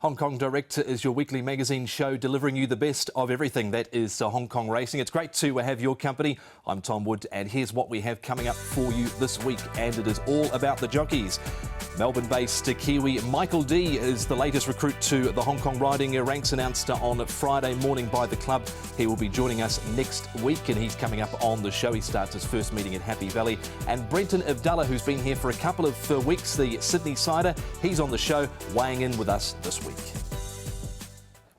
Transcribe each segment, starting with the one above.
Hong Kong Direct is your weekly magazine show delivering you the best of everything that is Hong Kong racing. It's great to have your company. I'm Tom Wood, and here's what we have coming up for you this week, and it is all about the jockeys. Melbourne-based Kiwi Michael Dee is the latest recruit to the Hong Kong riding ranks, announced on Friday morning by the club. He will be joining us next week, and he's coming up on the show. He starts his first meeting at Happy Valley. And Brenton Avdulla, who's been here for a couple of weeks, the Sydney sider, he's on the show, weighing in with us this week.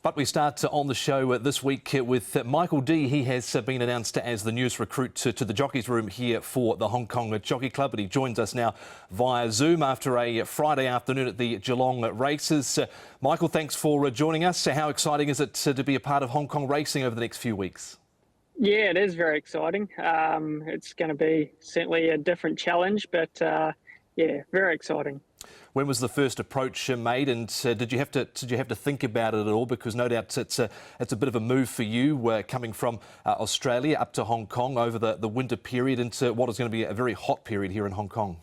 But we start on the show this week with Michael Dee. He has been announced as the newest recruit to the jockeys room here for the Hong Kong Jockey Club, and he joins us now via Zoom after a Friday afternoon at the Geelong races. Michael, thanks for joining us. How exciting is it to be a part of Hong Kong racing over the next few weeks? Yeah, it is very exciting. It's going to be certainly a different challenge, but yeah, very exciting. When was the first approach made, and did you have to think about it at all? Because no doubt it's a bit of a move for you, coming from Australia up to Hong Kong over the winter period into what is going to be a very hot period here in Hong Kong.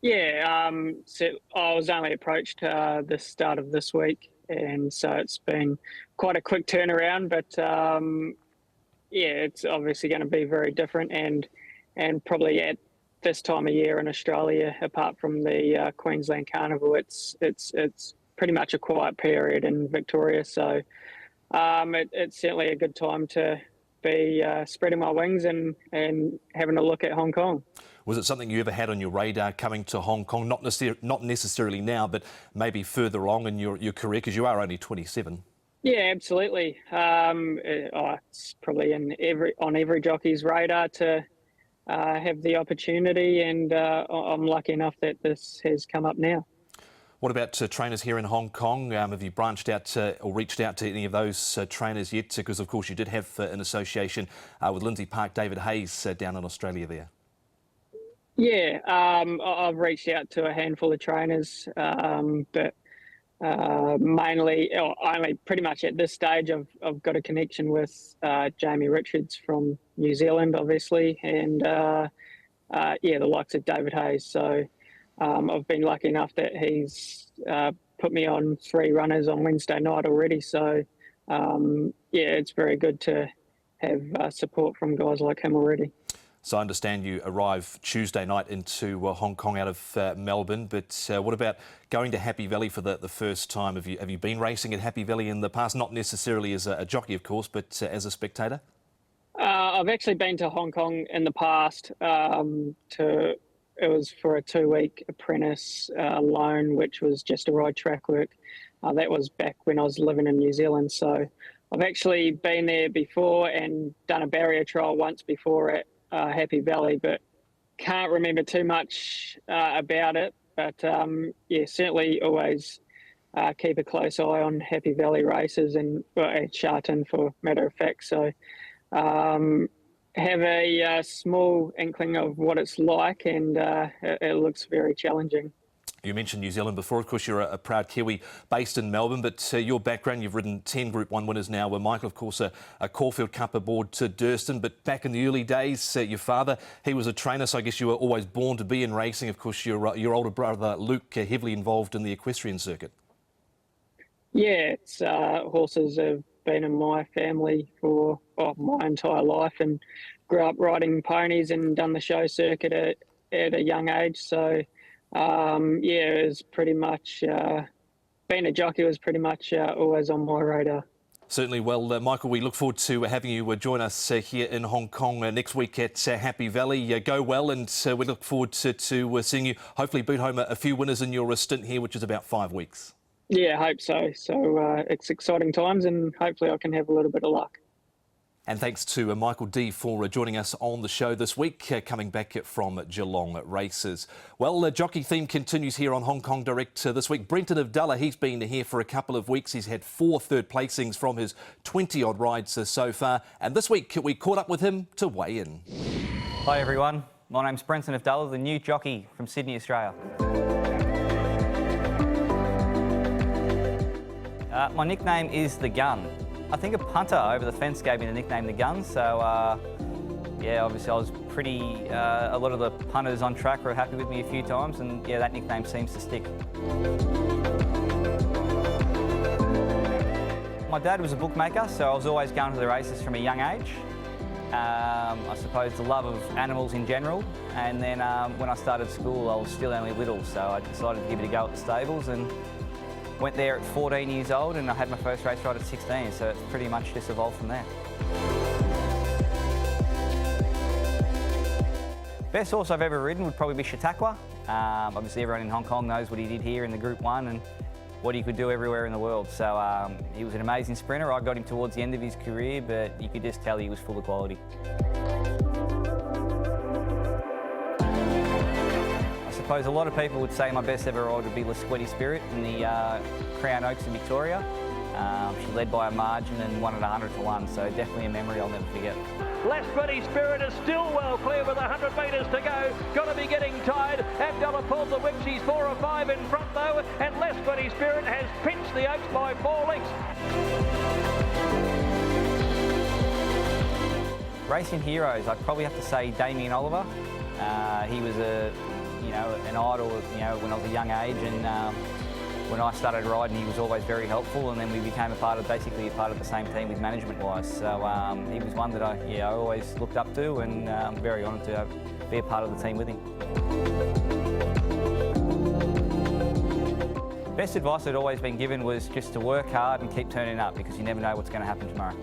Yeah, so I was only approached the start of this week, and so it's been quite a quick turnaround. But yeah, it's obviously going to be very different, and probably at this time of year in Australia, apart from the Queensland Carnival, it's pretty much a quiet period in Victoria. So it's certainly a good time to be spreading my wings and having a look at Hong Kong. Was it something you ever had on your radar coming to Hong Kong? Not necessarily now, but maybe further on in your career, because you are only 27. Yeah, absolutely. It's probably on every jockey's radar to have the opportunity, and I'm lucky enough that this has come up now. What about trainers here in Hong Kong? Have you branched out or reached out to any of those trainers yet? Because of course you did have an association with Lindsay Park, David Hayes down in Australia there. Yeah, I've reached out to a handful of trainers, but mainly, only pretty much at this stage, I've got a connection with Jamie Richards from New Zealand, obviously, and yeah, the likes of David Hayes. So I've been lucky enough that he's put me on 3 runners on Wednesday night already. So yeah, it's very good to have support from guys like him already. So I understand you arrive Tuesday night into Hong Kong out of Melbourne, but what about going to Happy Valley for the first time? Have you been racing at Happy Valley in the past? Not necessarily as a jockey, of course, but as a spectator? I've actually been to Hong Kong in the past. It was for a 2-week apprentice loan, which was just to ride track work. That was back when I was living in New Zealand. So I've actually been there before and done a barrier trial once before at Happy Valley, but can't remember too much about it. But yeah, certainly always keep a close eye on Happy Valley races and at Chardon, for matter of fact. So have a small inkling of what it's like, and it looks very challenging. You mentioned New Zealand before. Of course, you're a proud Kiwi based in Melbourne, but your background, you've ridden 10 Group 1 winners now. Michael, of course, a Caulfield Cup aboard to Durston, but back in the early days, your father, he was a trainer, so I guess you were always born to be in racing. Of course, your older brother, Luke, heavily involved in the equestrian circuit. Yeah, horses have been in my family for my entire life, and grew up riding ponies and done the show circuit at a young age. So yeah, it was pretty much, being a jockey was pretty much always on my radar. Certainly. Well, Michael, we look forward to having you join us here in Hong Kong next week at Happy Valley. Go well, and we look forward to seeing you hopefully boot home a few winners in your stint here, which is about 5 weeks. Yeah, I hope so. So it's exciting times, and hopefully I can have a little bit of luck. And thanks to Michael Dee for joining us on the show this week, coming back from Geelong races. Well, jockey theme continues here on Hong Kong Direct this week. Brenton Avdulla, he's been here for a couple of weeks. He's had 4 third placings from his 20-odd rides so far. And this week, we caught up with him to weigh in. Hi, everyone. My name's Brenton Avdulla, the new jockey from Sydney, Australia. My nickname is The Gun. I think a punter over the fence gave me the nickname The Gun, so yeah, obviously I was pretty, a lot of the punters on track were happy with me a few times, and yeah, that nickname seems to stick. My dad was a bookmaker, so I was always going to the races from a young age. I suppose the love of animals in general, and then when I started school I was still only little, so I decided to give it a go at the stables and went there at 14 years old, and I had my first race ride at 16, so it's pretty much just evolved from there. Best horse I've ever ridden would probably be Chautauqua. Obviously everyone in Hong Kong knows what he did here in the Group 1 and what he could do everywhere in the world. So he was an amazing sprinter. I got him towards the end of his career, but you could just tell he was full of quality. I suppose a lot of people would say my best ever ride would be Squiddy Spirit in the Crown Oaks in Victoria. She led by a margin and won at 100 to 1, so definitely a memory I'll never forget. Squiddy Spirit is still well clear with 100 metres to go. Got to be getting tired. Abdullah pulled the whip. She's 4 or 5 in front though, and Squiddy Spirit has pinched the Oaks by 4 lengths. Racing heroes, I'd probably have to say Damien Oliver. He was an idol, when I was a young age, and when I started riding, he was always very helpful, and then we became basically a part of the same team with management-wise. So he was one that I always looked up to, and I'm very honoured to be a part of the team with him. Best advice I'd always been given was just to work hard and keep turning up, because you never know what's going to happen tomorrow.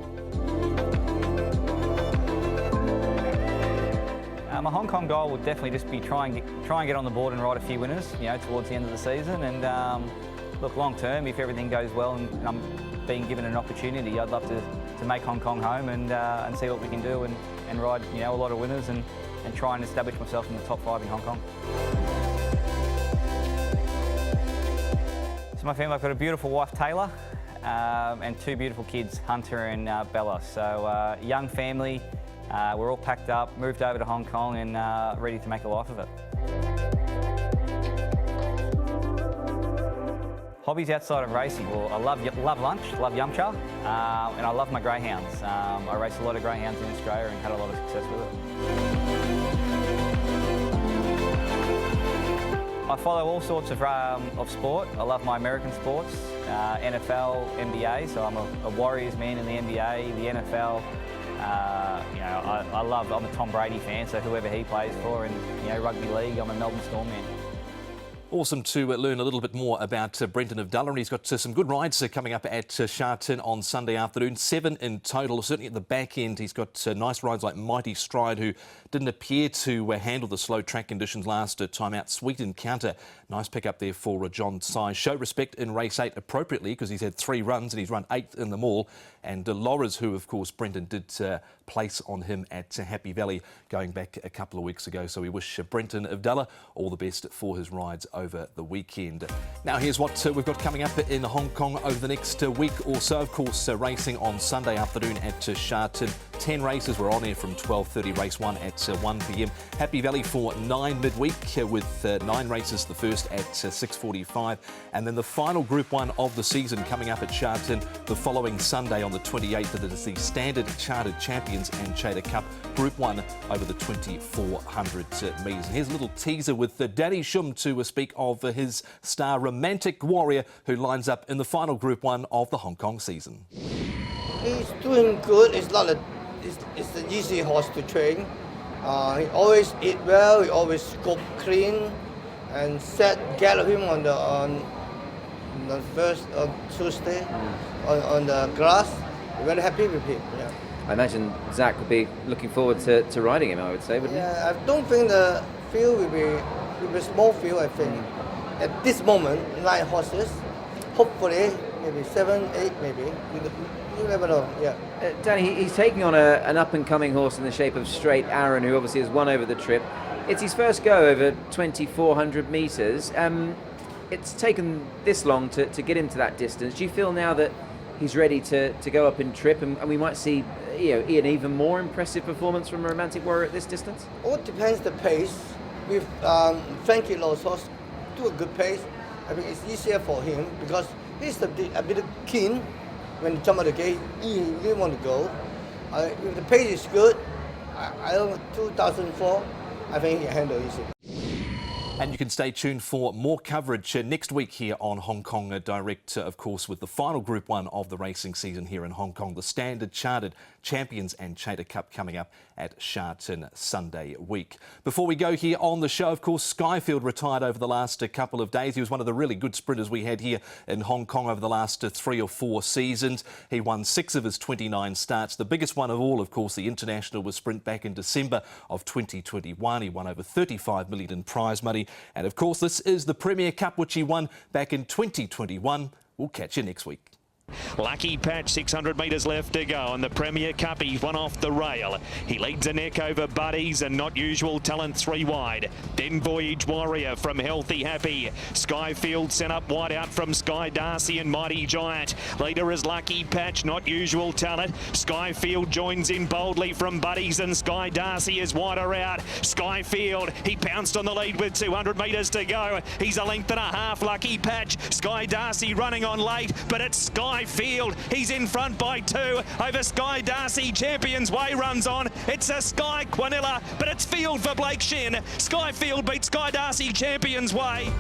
My Hong Kong goal would definitely just be try and get on the board and ride a few winners, towards the end of the season. And look, long term, if everything goes well and I'm being given an opportunity, I'd love to make Hong Kong home and see what we can do and ride, a lot of winners and try and establish myself in the top 5 in Hong Kong. So my family, I've got a beautiful wife, Taylor, and 2 beautiful kids, Hunter and Bella. So young family. We're all packed up, moved over to Hong Kong and ready to make a life of it. Hobbies outside of racing, well, I love lunch, love yum cha, and I love my greyhounds. I race a lot of greyhounds in Australia and had a lot of success with it. I follow all sorts of sport. I love my American sports, NFL, NBA, so I'm a Warriors man in the NBA, the NFL. I'm a Tom Brady fan, so whoever he plays for, and rugby league, I'm a Melbourne Storm man. Awesome to learn a little bit more about Brenton Avdulla, and he's got some good rides coming up at Chardon on Sunday afternoon, 7 in total. Certainly at the back end, he's got nice rides like Mighty Stride, who didn't appear to handle the slow track conditions last time out. Sweet Encounter, nice pickup there for John Size. Show respect in race 8 appropriately, because he's had 3 runs and he's run 8th in them all. And Laura's, who of course Brenton did place on him at Happy Valley going back a couple of weeks ago. So we wish Brenton Avdulla all the best for his rides over the weekend. Now here's what we've got coming up in Hong Kong over the next week or so. Of course, racing on Sunday afternoon at Chardon. 10 races. We're on air from 12:30, race 1 at 1 p.m. Happy Valley for 9 midweek with 9 races, the first at 6:45. And then the final Group 1 of the season coming up at Chardon the following Sunday on the 28th. That is the Standard Chartered Champions and Chater Cup Group 1 over the 2,400 metres. And here's a little teaser with Danny Shum to speak of his star Romantic Warrior, who lines up in the final Group 1 of the Hong Kong season. He's doing good. It's an easy horse to train. He always eat well. He always scope clean, and gallop him on the first Tuesday on the grass. We're very happy with him. Yeah. I imagine Zach would be looking forward to riding him, I would say, wouldn't he? Yeah, I don't think the field will be a small field, I think. At this moment, 9 horses. Hopefully, maybe 7, 8, maybe. You never know, yeah. Danny, he's taking on an up-and-coming horse in the shape of Straight Aaron, who obviously has won over the trip. It's his first go over 2,400 metres. It's taken this long to get him to that distance. Do you feel now that he's ready to go up in trip, and we might see an even more impressive performance from a Romantic Warrior at this distance? All depends the pace. With Frankie Lowe's horse do a good pace, I think it's easier for him because he's a bit keen when he jump out the gate. He really want to go. If the pace is good, I don't know, 2004, I think he can handle easy. And you can stay tuned for more coverage next week here on Hong Kong Direct, of course, with the final Group 1 of the racing season here in Hong Kong. The Standard Chartered Champions and Chater Cup coming up at Chardon Sunday week. Before we go here on the show, of course, Skyfield retired over the last couple of days. He was one of the really good sprinters we had here in Hong Kong over the last 3 or 4 seasons. He won 6 of his 29 starts. The biggest one of all, of course, the International was Sprint back in December of 2021. He won over 35 million in prize money. And of course, this is the Premier Cup, which he won back in 2021. We'll catch you next week. Lucky Patch, 600 metres left to go, and the Premier Cup, he's one off the rail. He leads a neck over Buddies and Not Usual Talent 3 wide. Then Voyage Warrior from Healthy Happy. Skyfield sent up wide out from Sky Darcy and Mighty Giant. Leader is Lucky Patch, Not Usual Talent. Skyfield joins in boldly from Buddies and Sky Darcy is wider out. Skyfield, he pounced on the lead with 200 metres to go. He's a length and a half, Lucky Patch. Sky Darcy running on late, but it's Skyfield. He's in front by 2 over Sky Darcy. Champions Way runs on. It's a Sky Quinilla, but it's Field for Blake Shin. Skyfield beats Sky Darcy. Champions Way.